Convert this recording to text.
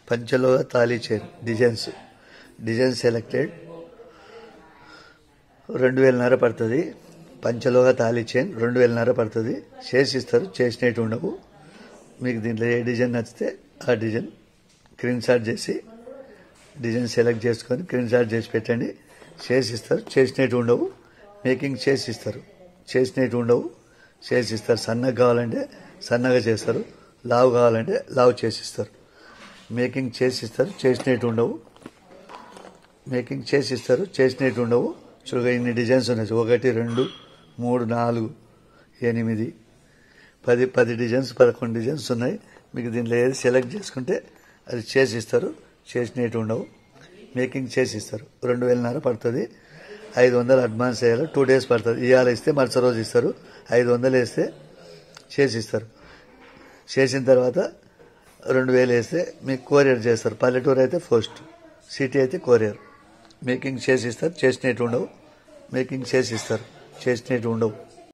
పంచలోహ thali chain design selected 2000 పడుతుంది. పంచలోహ thali chain 2000 పడుతుంది. చేసిస్తారు, చేసినట్టు ఉండవు. మీకు దీంట్లో ఏ డిజైన్ నచ్చితే ఆ డిజైన్ స్క్రీన్ షాట్ చేసి డిజైన్ సెలెక్ట్ చేసుకొని స్క్రీన్ షాట్ చేసి పెట్టండి. చేసిస్తారు, చేసినట్టు ఉండవు. మేకింగ్ చేసిస్తారు, చేసినట్టు ఉండవు. చేసిస్తారు. సన్నగా కావాలంటే సన్నగా చేస్తారు, లావు కావాలంటే లావు చేసిస్తారు. మేకింగ్ చేసిస్తారు, చేసినట్టు ఉండవు. మేకింగ్ చేసిస్తారు, చేసినట్టు ఉండవు. చూడగా ఇన్ని డిజైన్స్ ఉన్నాయి. 1 2 3 4 8 10 డిజైన్స్ 11 డిజైన్స్ ఉన్నాయి. మీకు దీంట్లో ఏది సెలెక్ట్ చేసుకుంటే అది చేసిస్తారు, చేసినట్టు ఉండవు. మేకింగ్ చేసిస్తారు. 2000 పడుతుంది. 500 అడ్వాన్స్ వేయాలి. 2 days పడుతుంది. ఇవాళ ఇస్తే మరుసటి రోజు ఇస్తారు. 500 వేస్తే చేసిస్తారు. చేసిన తర్వాత 2000 వేస్తే మీకు కొరియర్ చేస్తారు. పల్లెటూరు అయితే పోస్ట్, సిటీ అయితే కొరియర్. మేకింగ్ చేసిస్తారు, చేసినట్టు ఉండవు. మేకింగ్ చేసిస్తారు, చేసినట్టు ఉండవు.